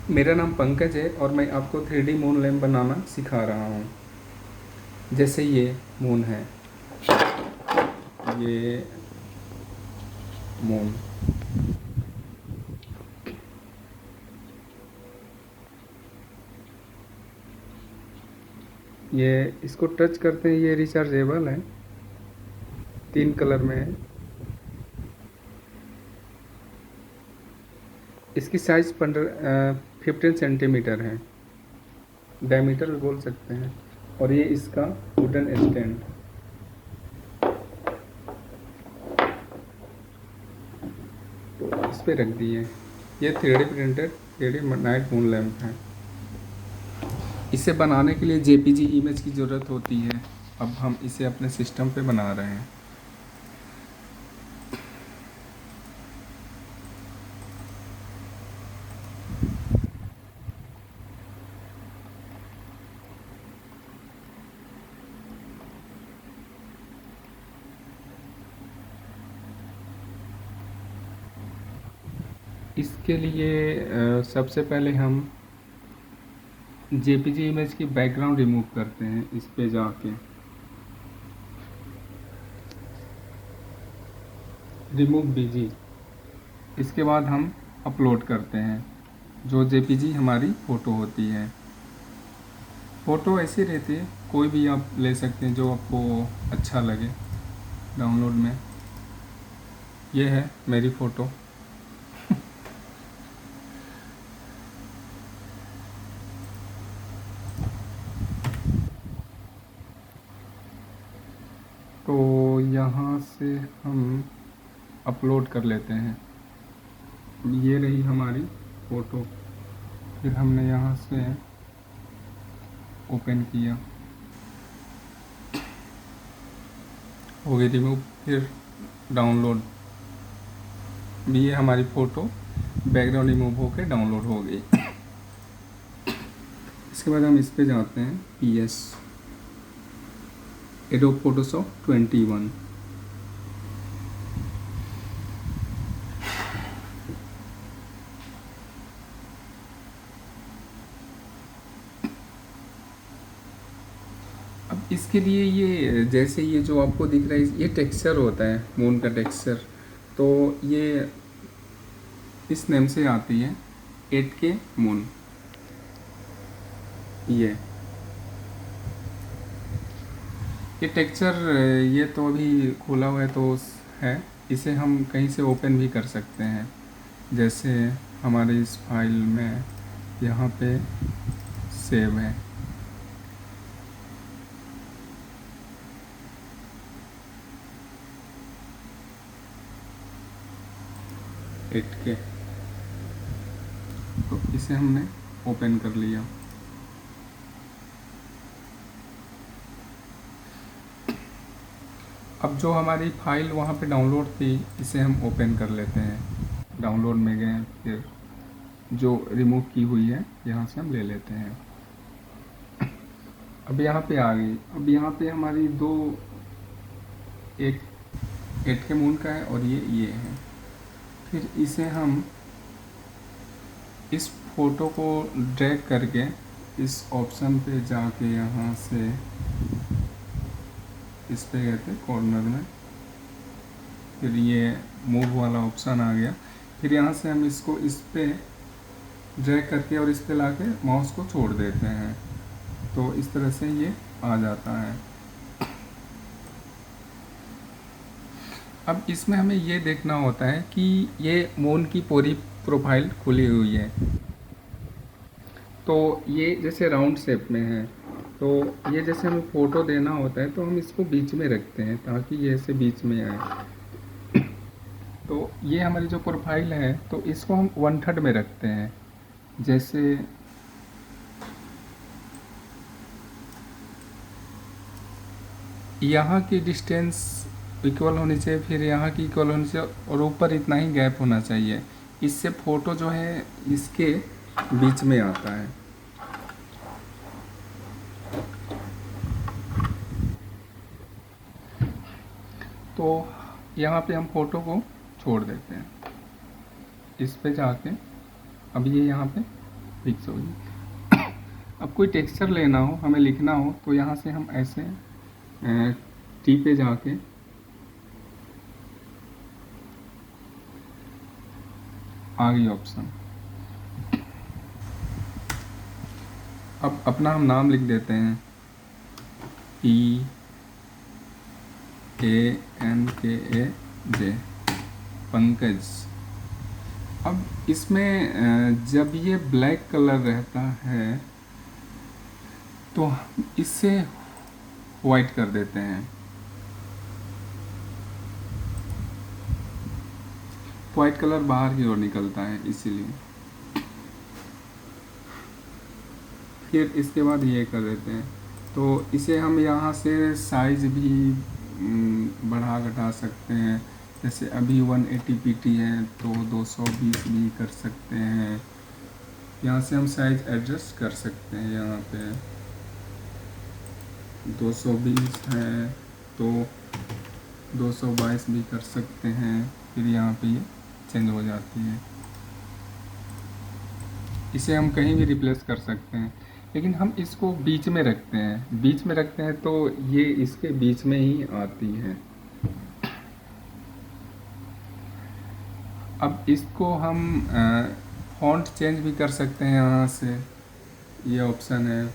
मेरा नाम पंकज है और मैं आपको 3D मून लैंप बनाना सिखा रहा हूँ। जैसे ये मून है, ये मून, ये इसको टच करते हैं, ये रिचार्जेबल है, 3 कलर में है। इसकी साइज़ 15 सेंटीमीटर है, डायमीटर भी बोल सकते हैं। और ये इसका वुडन स्टैंड, तो इस पे रख दिए। ये 3D printed 3D Knight Moon lamp है। इसे बनाने के लिए JPG इमेज की ज़रूरत होती है। अब हम इसे अपने सिस्टम पे बना रहे हैं। इसके लिए सबसे पहले हम JPG इमेज की बैकग्राउंड रिमूव करते हैं। इस पे जाके रिमूव BG, इसके बाद हम अपलोड करते हैं। जो JPG हमारी फ़ोटो होती है, फ़ोटो ऐसी रहती है, कोई भी आप ले सकते हैं जो आपको अच्छा लगे। डाउनलोड में ये है मेरी फ़ोटो। तो यहाँ से हम अपलोड कर लेते हैं। ये रही हमारी फ़ोटो। फिर हमने यहाँ से ओपन किया, हो गई रिमूव। फिर डाउनलोड, ये हमारी फ़ोटो बैकग्राउंड रिमूव होकर डाउनलोड हो गई। इसके बाद हम इस पे जाते हैं, PS एडोब फोटोशॉप 21। अब इसके लिए ये जैसे ये जो आपको दिख रहा है, ये टेक्सचर होता है मून का टेक्सचर। तो ये इस नेम से आती है 8K मून। ये टेक्सचर, ये तो अभी खोला हुआ है तो है। इसे हम कहीं से ओपन भी कर सकते हैं। जैसे हमारे इस फाइल में यहाँ पे सेव है। एट के, तो इसे हमने ओपन कर लिया। अब जो हमारी फाइल वहाँ पे डाउनलोड थी, इसे हम ओपन कर लेते हैं। डाउनलोड में गए, फिर जो रिमूव की हुई है यहाँ से हम ले लेते हैं। अब यहाँ पे आ गई। अब यहाँ पे हमारी दो, एक 8K मून का है और ये है। फिर इसे हम इस फोटो को ड्रैग करके इस ऑप्शन पे जाके यहाँ से इस पे गए थे कॉर्नर में, फिर ये मूव वाला ऑप्शन आ गया। फिर यहाँ से हम इसको इस पे ड्रैग करके और इस पे लाके माउस को छोड़ देते हैं, तो इस तरह से ये आ जाता है। अब इसमें हमें ये देखना होता है कि ये मून की पूरी प्रोफाइल खुली हुई है। तो ये जैसे राउंड शेप में है, तो ये जैसे हमें फ़ोटो देना होता है तो हम इसको बीच में रखते हैं ताकि ये ऐसे बीच में आए। तो ये हमारी जो प्रोफाइल है, तो इसको हम 1/3 में रखते हैं। जैसे यहाँ की डिस्टेंस इक्वल होनी चाहिए, फिर यहाँ की इक्वल होनी चाहिए, और ऊपर इतना ही गैप होना चाहिए। इससे फ़ोटो जो है इसके बीच में आता है। तो यहाँ पे हम फ़ोटो को छोड़ देते हैं। इस पे जाके अब ये यहाँ पे फिक्स हो गई। अब कोई टेक्सचर लेना हो, हमें लिखना हो, तो यहाँ से हम ऐसे टी पे जाके आ गई ऑप्शन। अब अपना हम नाम लिख देते हैं, PANKAJ, पंकज। अब इसमें जब ये ब्लैक कलर रहता है तो हम इससे वाइट कर देते हैं। वाइट कलर बाहर की ओर निकलता है इसीलिए। फिर इसके बाद ये कर देते हैं, तो इसे हम यहाँ से साइज भी बढ़ा घटा सकते हैं। जैसे अभी 180 pT है तो 220 भी कर सकते हैं। यहाँ से हम साइज एडजस्ट कर सकते हैं। यहाँ पे 220 है तो 222 भी कर सकते हैं। फिर यहाँ पे ये चेंज हो जाती है। इसे हम कहीं भी रिप्लेस कर सकते हैं, लेकिन हम इसको बीच में रखते हैं। बीच में रखते हैं तो ये इसके बीच में ही आती है। अब इसको हम फॉन्ट चेंज भी कर सकते हैं। यहाँ से ये ऑप्शन है,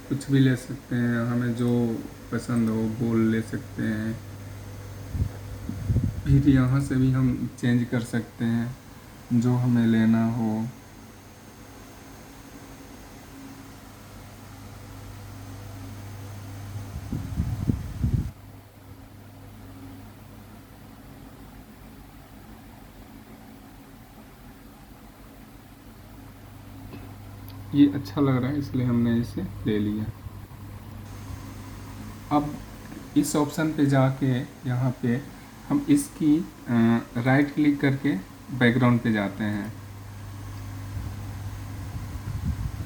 कुछ भी ले सकते हैं, हमें जो पसंद हो बोल ले सकते हैं। फिर यहाँ से भी हम चेंज कर सकते हैं जो हमें लेना हो। ये अच्छा लग रहा है इसलिए हमने इसे ले लिया। अब इस ऑप्शन पे जाके यहाँ पे हम इसकी राइट क्लिक करके बैकग्राउंड पे जाते हैं।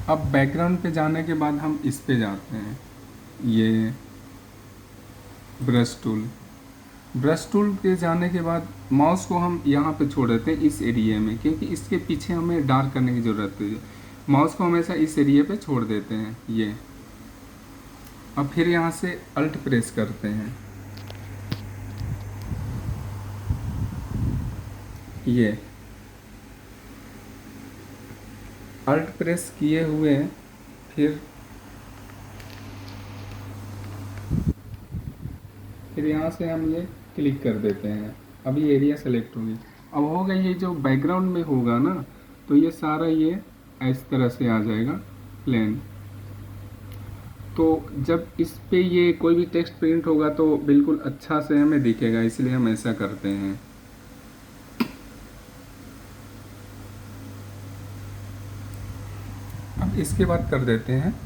अब बैकग्राउंड पे जाने के बाद हम इस पे जाते हैं, ये ब्रश टूल। ब्रश टूल पे जाने के बाद माउस को हम यहाँ पे छोड़ देते हैं इस एरिया में, क्योंकि इसके पीछे हमें डार्क करने की ज़रूरत है। माउस को हमेशा इस एरिया पे छोड़ देते हैं ये। अब फिर यहाँ से अल्ट प्रेस करते हैं, ये अल्ट प्रेस किए हुए फिर यहाँ से हम ये क्लिक कर देते हैं। अब ये एरिया सेलेक्ट होगी। अब होगा ये जो बैकग्राउंड में होगा ना, तो ये सारा ये इस तरह से आ जाएगा प्लेन। तो जब इस पे ये कोई भी टेक्स्ट प्रिंट होगा तो बिल्कुल अच्छा से हमें दिखेगा, इसलिए हम ऐसा करते हैं। अब इसके बाद कर देते हैं,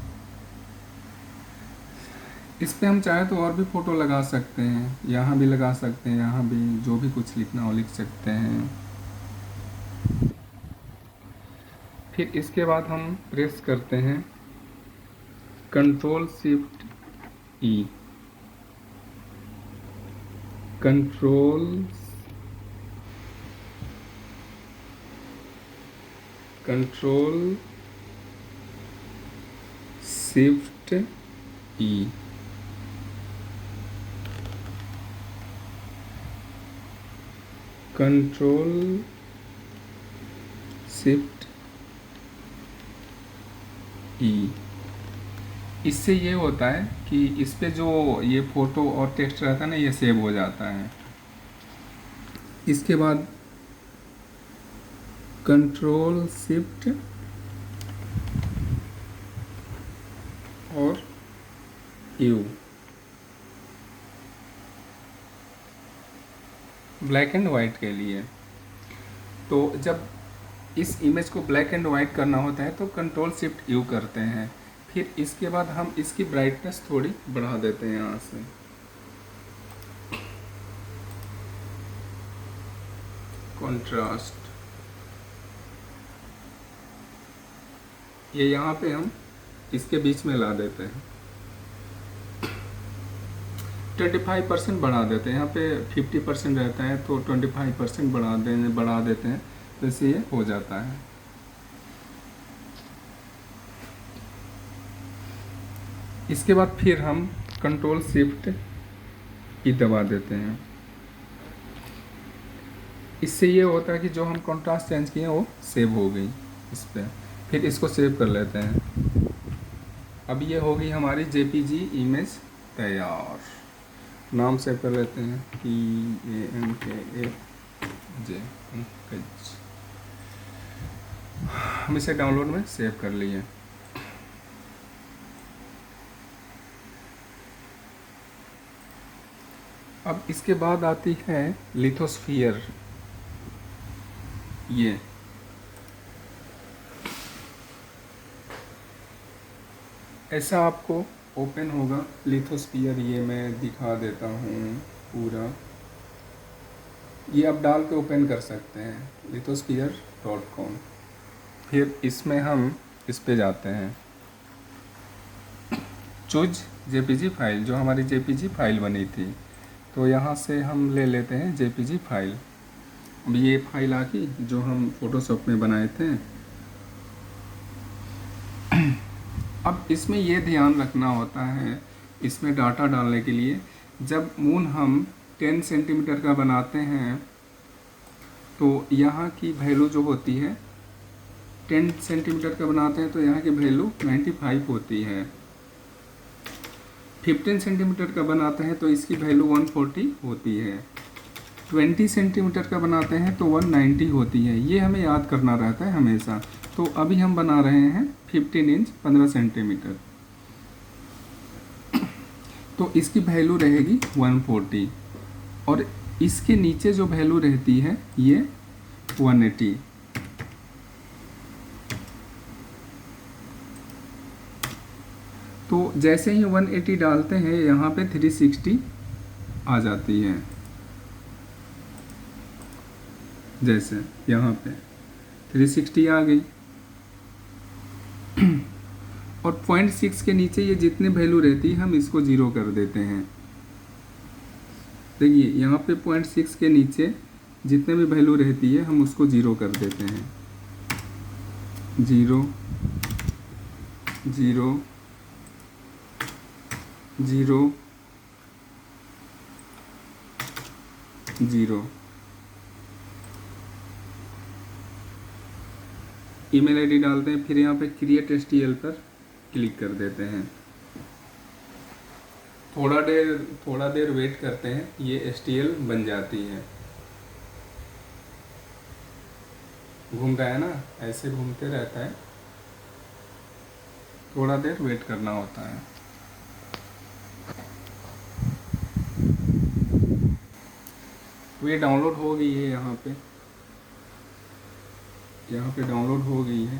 इस पे हम चाहे तो और भी फ़ोटो लगा सकते हैं, यहाँ भी लगा सकते हैं, यहाँ भी जो भी कुछ लिखना हो लिख सकते हैं। फिर इसके बाद हम प्रेस करते हैं कंट्रोल शिफ्ट ई, कंट्रोल शिफ्ट ई, कंट्रोल शिफ्ट ई। इससे ये होता है कि इस पे जो ये फ़ोटो और टेक्स्ट रहता है ना, ये सेव हो जाता है। इसके बाद कंट्रोल शिफ्ट और यू, ब्लैक एंड वाइट के लिए। तो जब इस इमेज को ब्लैक एंड वाइट करना होता है तो कंट्रोल शिफ्ट यू करते हैं। फिर इसके बाद हम इसकी ब्राइटनेस थोड़ी बढ़ा देते हैं यहाँ से। कॉन्ट्रास्ट, ये यहाँ पे हम इसके बीच में ला देते हैं। 25% बढ़ा देते हैं। यहाँ पे 50% रहता है तो 25% बढ़ा देते हैं, तो इससे ये हो जाता है। इसके बाद फिर हम कंट्रोल शिफ्ट की दबा देते हैं। इससे ये होता है कि जो हम कंट्रास्ट चेंज किए वो सेव हो गई इस पर। फिर इसको सेव कर लेते हैं। अब ये हो गई हमारी जेपीजी इमेज तैयार। नाम सेव कर लेते हैं PANKAJ। हम इसे डाउनलोड में सेव कर लिए। अब इसके बाद आती है लिथोस्फीयर। ये ऐसा आपको ओपन होगा लिथोस्फीयर। ये मैं दिखा देता हूँ पूरा। ये आप डाल के ओपन कर सकते हैं lithosphere.com। फिर इसमें हम इस पे जाते हैं, चूज जेपीजी फाइल, जो हमारी जेपीजी फाइल बनी थी। तो यहाँ से हम ले लेते हैं जेपीजी फाइल। अब ये फाइल आ गई जो हम फोटोशॉप में बनाए थे। अब इसमें ये ध्यान रखना होता है, इसमें डाटा डालने के लिए, जब मून हम 10 सेंटीमीटर का बनाते हैं तो यहाँ की वैल्यू जो होती है, 10 सेंटीमीटर का बनाते हैं तो यहाँ की वैल्यू 95 होती है। 15 सेंटीमीटर का बनाते हैं तो इसकी वैल्यू 140 होती है। 20 सेंटीमीटर का बनाते हैं तो 190 होती है। ये हमें याद करना रहता है हमेशा। तो अभी हम बना रहे हैं 15 इंच 15 सेंटीमीटर, तो इसकी वैल्यू रहेगी 140 और इसके नीचे जो वैल्यू रहती है ये 180। तो जैसे ही 180 डालते हैं यहाँ पे 360 आ जाती है। जैसे यहाँ पे 360 आ गई। और 0.6 के नीचे ये जितने वैल्यू रहती है हम इसको 0 कर देते हैं। देखिए यहाँ पे 0.6 के नीचे जितने भी वैल्यू रहती है हम उसको 0 कर देते हैं। 0 0 0 0। ईमेल आईडी डालते हैं, फिर यहाँ पे क्रिएट एसटीएल पर क्लिक कर देते हैं। थोड़ा देर वेट करते हैं, ये एसटीएल बन जाती है। घूम रहा है ना, ऐसे घूमते रहता है, थोड़ा देर वेट करना होता है। तो ये डाउनलोड हो गई है, यहाँ पे डाउनलोड हो गई है।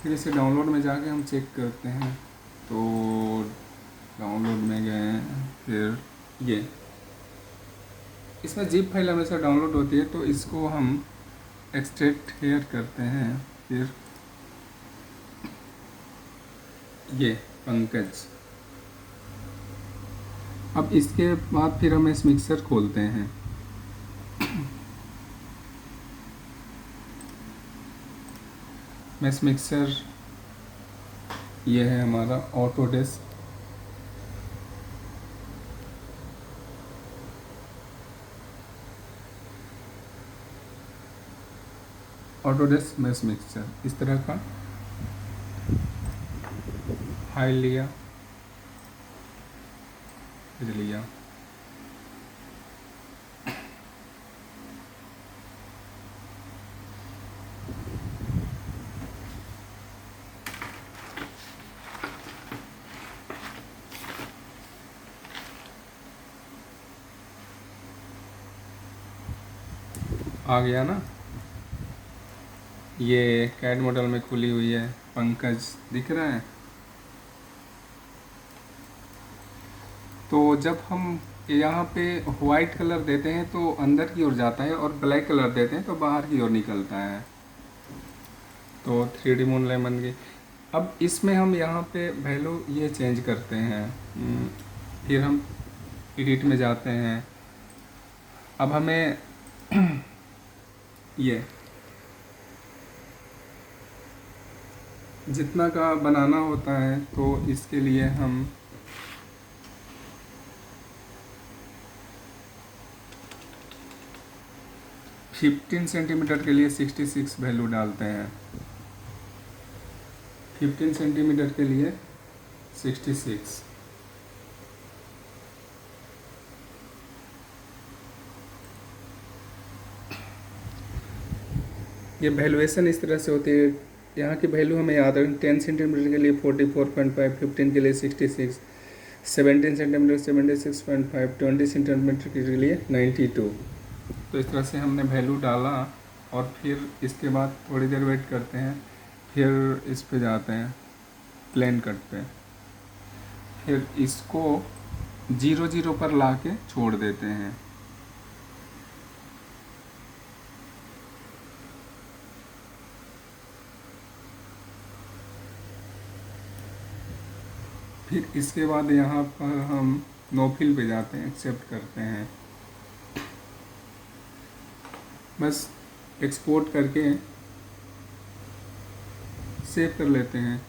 फिर इसे डाउनलोड में जाके हम चेक करते हैं। तो डाउनलोड में गए, फिर ये इसमें जिप फाइल हमेशा डाउनलोड होती है, तो इसको हम एक्सट्रैक्ट हेयर करते हैं। फिर ये पंकज। अब इसके बाद फिर हम इस मिक्सर खोलते हैं। मैस मिक्सर ये है हमारा ऑटोडेस्क। ऑटोडेस्क मैस मिक्सर इस तरह का फाइल लिया। आ गया ना, ये कैड मॉडल में खुली हुई है, पंकज दिख रहा है। तो जब हम यहाँ पे वाइट कलर देते हैं तो अंदर की ओर जाता है और ब्लैक कलर देते हैं तो बाहर की ओर निकलता है। तो 3D मून लाइन बन गई। अब इसमें हम यहाँ पे वैल्यू ये चेंज करते हैं। फिर हम एडिट में जाते हैं। अब हमें ये जितना का बनाना होता है तो इसके लिए हम 15 सेंटीमीटर के लिए 66 वैल्यू डालते हैं। 15 सेंटीमीटर के लिए 66। ये वैल्यूएशन इस तरह से होती है, यहाँ की वैल्यू हमें याद रखनी। 10 सेंटीमीटर के लिए 44.5, 15 के लिए 66, 17 सेंटीमीटर 76.5, 20 सेंटीमीटर के लिए 92। तो इस तरह से हमने वैल्यू डाला और फिर इसके बाद थोड़ी देर वेट करते हैं, फिर इस पे जाते हैं प्लेन कट पे, फिर इसको 0 पर ला के छोड़ देते हैं। फिर इसके बाद यहाँ पर हम नो फिल पे जाते हैं, एक्सेप्ट करते हैं, बस एक्सपोर्ट करके सेव कर लेते हैं।